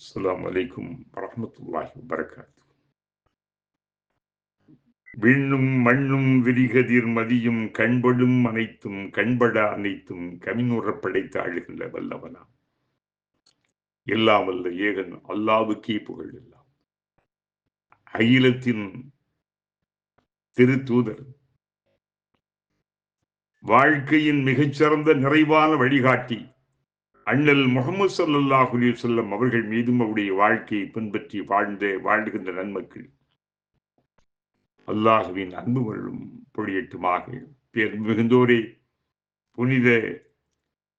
அஸ்ஸலாமு அலைக்கும் வரஹ்மத்துல்லாஹி வபரகாத்துஹு. விண்ணும் மண்ணும் விரிகதிர் மதியும் கண்படும் அனைத்தும் கண்பட அனைத்தும் கவினுறப் படைத்த ஆளுகின்ற வல்லவனாம். எல்லாம் வல்ல ஏகன் அல்லாவுக்கே புகழ் எல்லாம். அகிலத்தின் திருத்தூதர், வாழ்க்கையின் மிகச்சிறந்த நிறைவான வழிகாட்டி அண்ணல் முஹம்மது ஸல்லல்லாஹு அலைஹி வஸல்லம் அவர்கள் மீதும் அவருடைய வாழ்க்கையை பின்பற்றி வாழ்கின்ற நன்மக்கள் அல்லாஹுவின் அன்பு வரும் பொழியட்டுமாக. பேர் மிகுந்தோரே, புனித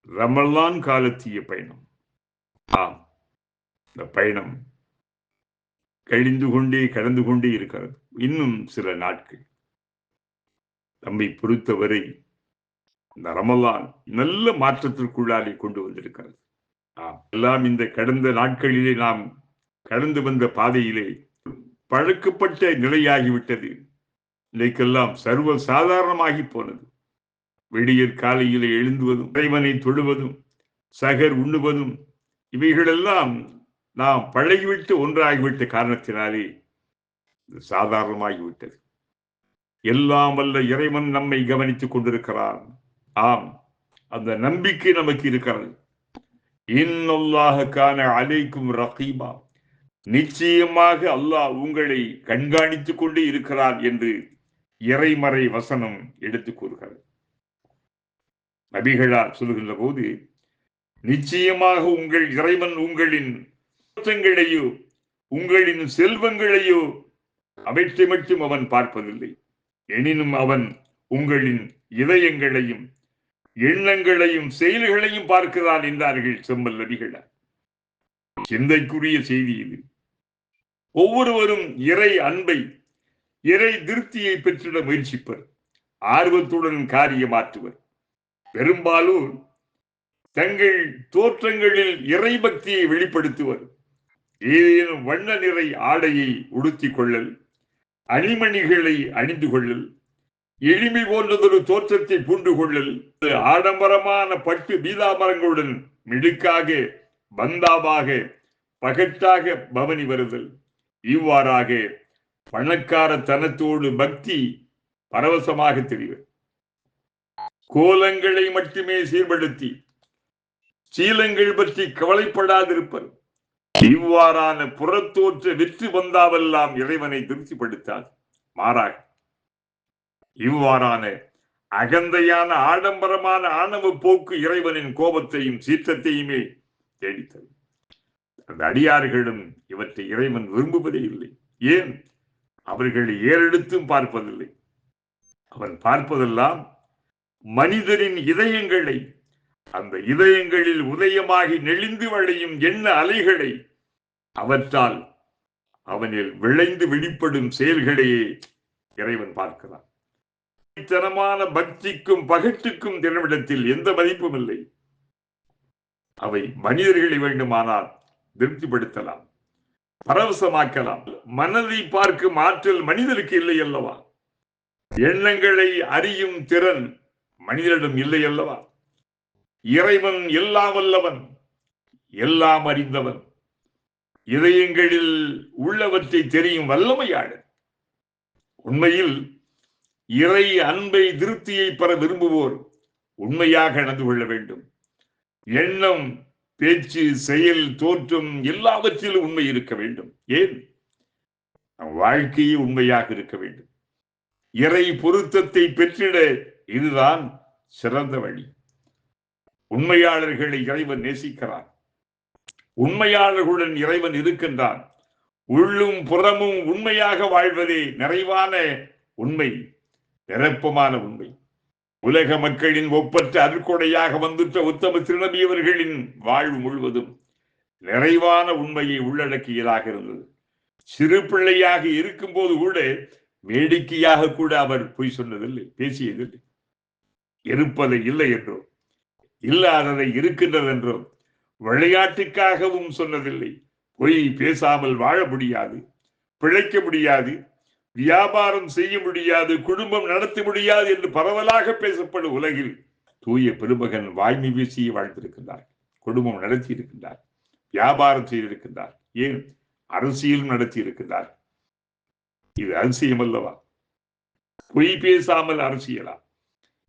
ரமலான் காலத்திய பயணம். ஆம், இந்த பயணம் கடந்து கொண்டே இருக்கிறது. இன்னும் சில நாட்கள் நம்மை பொறுத்தவரை இந்த ரமலான் நல்ல மாற்றத்திற்குள்ளாலே கொண்டு வந்திருக்கிறது. எல்லாம் இந்த கடந்த நாட்களிலே நாம் கடந்து வந்த பாதையிலே பழக்கப்பட்ட நிலையாகிவிட்டது. இன்றைக்கெல்லாம் சர்வ சாதாரணமாகி போனது. விடியற் காலையிலே எழுந்துவதும், இறைவனை தொழுவதும், சகர் உண்ணுவதும், இவைகளெல்லாம் நாம் பழகிவிட்டு ஒன்றாகிவிட்ட காரணத்தினாலே சாதாரணமாகிவிட்டது. எல்லாம் வல்ல இறைவன் நம்மை கவனித்துக் கொண்டிருக்கிறான். ஆம், அந்த நம்பிக்கை நமக்கு இருக்கிறது. இன்னல்லாஹ கான அலைக்கும் ரகீபா, நிச்சயமாக அல்லாஹ் உங்களை கண்காணித்துக் கொண்டே இருக்கிறார் என்று இறைமறை வசனம் எடுத்துக் கூறுகிறது. நபிகளார் சொல்லுகின்ற போது, நிச்சயமாக உங்கள் இறைவன் உங்களின் குற்றங்களையோ உங்களின் செல்வங்களையோ அவற்றை மட்டும் அவன் பார்ப்பதில்லை, எனினும் அவன் உங்களின் இதயங்களையும் எண்ணங்களையும் செயல்களையும் பார்க்கிறான் என்றார்கள் செம்மல் நபிகளார். சிந்தைக்குரிய செய்தி இது. ஒவ்வொருவரும் இறை அன்பை, இறை திருப்தியை பெற்றிட முயற்சிப்பர், ஆர்வத்துடன் காரியமாற்றுவர். பெரும்பாலும் தங்கள் தோற்றங்களில் இறை பக்தியை வெளிப்படுத்துவர். ஏதேனும் வண்ண நிறை ஆடையை உடுத்திக் கொள்ளல், அணிமணிகளை அணிந்து கொள்ளல், எளிமை போன்றதொரு தோற்றத்தை பூண்டு கொள்ளல், ஆடம்பரமான பட்டு பீதாமரங்களுடன் மிடுக்காக பந்தாவாக பகட்டாக பவனி வருதல், இவ்வாறாக பணக்கார தனத்தோடு பக்தி பரவசமாக தெரிவது. கோலங்களை மட்டுமே சீர்படுத்தி சீலங்கள் பற்றி கவலைப்படாதிருப்பது. இவ்வாறான புறத்தோற்ற வெற்றி வந்தாவெல்லாம் இறைவனை திருப்திப்படுத்தாது. மாறாக இவ்வாறான அகந்தையான ஆடம்பரமான ஆணவ போக்கு இறைவனின் கோபத்தையும் சீற்றத்தையுமே தேடித்தது. அந்த அடியார்களும் இவற்றை இறைவன் விரும்புவதே இல்லை. ஏன்? அவர்களை ஏறெடுத்தும் பார்ப்பதில்லை. அவன் பார்ப்பதெல்லாம் மனிதரின் இதயங்களை, அந்த இதயங்களில் உதயமாகி நெளிந்து வளையும் எண்ண அலைகளை, அவற்றால் அவனில் விளைந்து வெளிப்படும் செயல்களையே இறைவன் பார்க்கிறான். தனமான பக்திக்கும் பகட்டுக்கும் தினமிடத்தில் எந்த மதிப்பும் இல்லை. அவை மனிதர்களை வேண்டுமானால் திருப்திப்படுத்தலாம், பரவசமாக்கலாம். மனதை பார்க்கும் ஆற்றல் மனிதருக்கு இல்லை அல்லவா? எண்ணங்களை அறியும் திறன் மனிதனிடம் இல்லை அல்லவா? இறைவன் எல்லாம் வல்லவன், எல்லாம் அறிந்தவன், இதயங்களில் உள்ளவற்றை தெரியும் வல்லமையாளர். உண்மையில் இறை அன்பை திருப்தியை பெற விரும்புவோர் உண்மையாக நடந்து கொள்ள வேண்டும். எண்ணம், பேச்சு, செயல், தோற்றம் எல்லாவற்றிலும் உண்மை இருக்க வேண்டும். ஏன்? வாழ்க்கையே உண்மையாக இருக்க வேண்டும். இறை பொருத்தத்தை பெற்றிட இதுதான் சிறந்த வழி. உண்மையாளர்களை இறைவன் நேசிக்கிறான். உண்மையாளர்களுடன் இறைவன் இருக்கின்றான். உள்ளும் புறமும் உண்மையாக வாழ்வதே நிறைவான உண்மை, நிரப்பமான உண்மை. உலக மக்களின் ஒப்பற்ற அருட்கொடையாக வந்துட்ட உத்தம திருநபியவர்களின் வாழ்வு முழுவதும் நிறைவான உண்மையை உள்ளடக்கியதாக இருந்தது. சிறு பிள்ளையாக இருக்கும் போது கூட வேடிக்கையாக கூட அவர் பொய் சொன்னதில்லை, பேசியதில்லை. இருப்பதை இல்லை என்றோ, இல்லாததை இருக்கின்றது என்றோ விளையாட்டுக்காகவும் சொன்னதில்லை. பொய் பேசாமல் வாழ முடியாது, பிழைக்க முடியாது, வியாபாரம் செய்ய முடியாது, குடும்பம் நடத்த முடியாது என்று பரவலாக பேசப்படும் உலகில் தூய பெருமகன் வாய்மை வீசி வாழ்ந்திருக்கின்றார், குடும்பம் நடத்தி இருக்கின்றார். வியாபாரம் செய்திருக்கின்றார், ஏன் அரசியலும் நடத்தி இருக்கின்றார். இது அதிசயம் அல்லவா? பொய் பேசாமல் அரசியலா?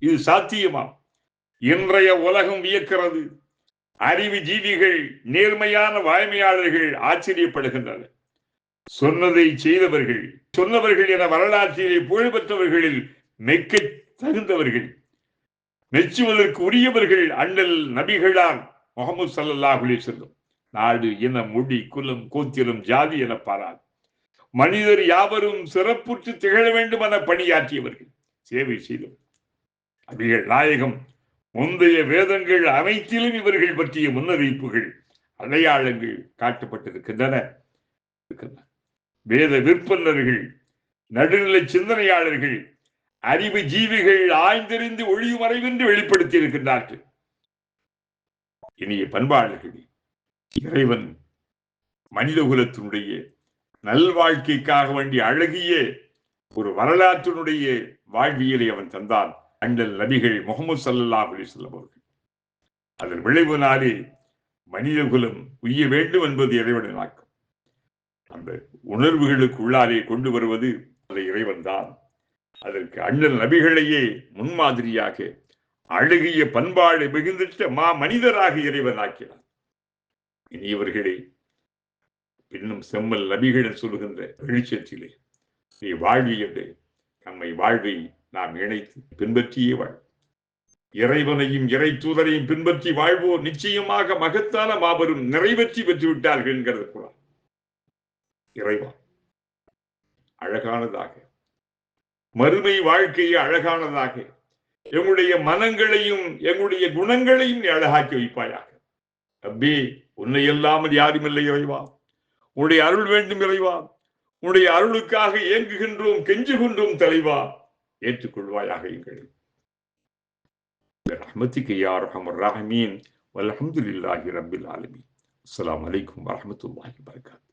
இது சாத்தியமா? இன்றைய உலகம் வியக்கிறது. அறிவு ஜீவிகள், நேர்மையான வாய்மையாளர்கள் ஆச்சரியப்படுகின்றனர். சொன்னதை செய்தவர்கள், சொன்னவர்கள் என வரலாற்றிலே புகழ்பெற்றவர்களில் மெக்க தகுந்தவர்கள், மெச்சுவதற்கு உரியவர்கள் அண்ணல் நபிகளார் முகமது ஸல்லல்லாஹு அலைஹி வஸல்லம். நாடு, இனம், மொழி, குலம், கோத்திரம், ஜாதி என பாராது மனிதர் யாவரும் சிறப்புற்று திகழ வேண்டும் என பணியாற்றியவர்கள், சேவை செய்தவர்கள். நபிகள் நாயகம் முந்தைய வேதங்கள் அனைத்திலும் இவர்கள் பற்றிய முன்னறிவிப்புகள், அடையாளங்கள் காட்டப்பட்டிருக்கின்றன. வேத விற்பனர்கள், நடுநிலை சிந்தனையாளர்கள், அறிவு ஜீவிகள் ஆய்ந்தறிந்து ஒளியும் மறைவென்று வெளிப்படுத்தி இருக்கின்றார்கள். இனிய பண்பாளர்கள், இறைவன் மனித குலத்தினுடைய நல்வாழ்க்கைக்காக வேண்டிய அழகிய ஒரு வரலாற்றினுடைய வாழ்வியலை அவன் தந்தான். அண்ணல் நபிகள் முகமது ஸல்லல்லாஹு அலைஹி வஸல்லம் அவர்கள். அதன் விளைவினாலே மனித குலம் உய்ய வேண்டும் என்பது இறைவனின் ஆக்கம். அந்த உணர்வுகளுக்கு உள்ளாலே கொண்டு வருவது அந்த இறைவன் தான். அதற்கு அண்ணல் நபிகளையே முன்மாதிரியாக அழகிய பண்பாடு மிகுந்திட்ட மனிதராக இறைவன் ஆக்கினார். இனியவர்களே, இன்னும் செம்மல் நபிகள் சொல்லுகின்ற வெளிச்சத்திலே நீ வாழ்வி என்று நம்மை வாழ்வை நாம் இணைத்து பின்பற்றியே வாழ். இறைவனையும் இறை தூதரையும் பின்பற்றி வாழ்வோர் நிச்சயமாக மகத்தான மாபெரும் நிறைவேற்றி பெற்று விட்டார்கள் என்கிறது குர்ஆன். இறைவா, அழகானதாக மறுமை வாழ்க்கையை அழகானதாக எங்களுடைய மனங்களையும் எங்களுடைய குணங்களையும் நீ அழகாக்கி வைப்பாயாக. ரப்பே, உன்னை இல்லாமல் யாரும் இல்லை இறைவா. உன்னுடைய அருள் வேண்டும் இறைவா. உன்னுடைய அருளுக்காக ஏங்குகின்றோம், கெஞ்சுகின்றோம் தலைவா. ஏற்றுக்கொள்வாயாக எங்களை. ரஹ்மத்திக யா அர்ஹமர் ராஹிமீன். வல்ஹம்துலில்லாஹி ரப்பில் ஆலமீன். அஸ்ஸலாமு அலைக்கும் வரஹ்மத்துல்லாஹி வபரகாத்துஹு.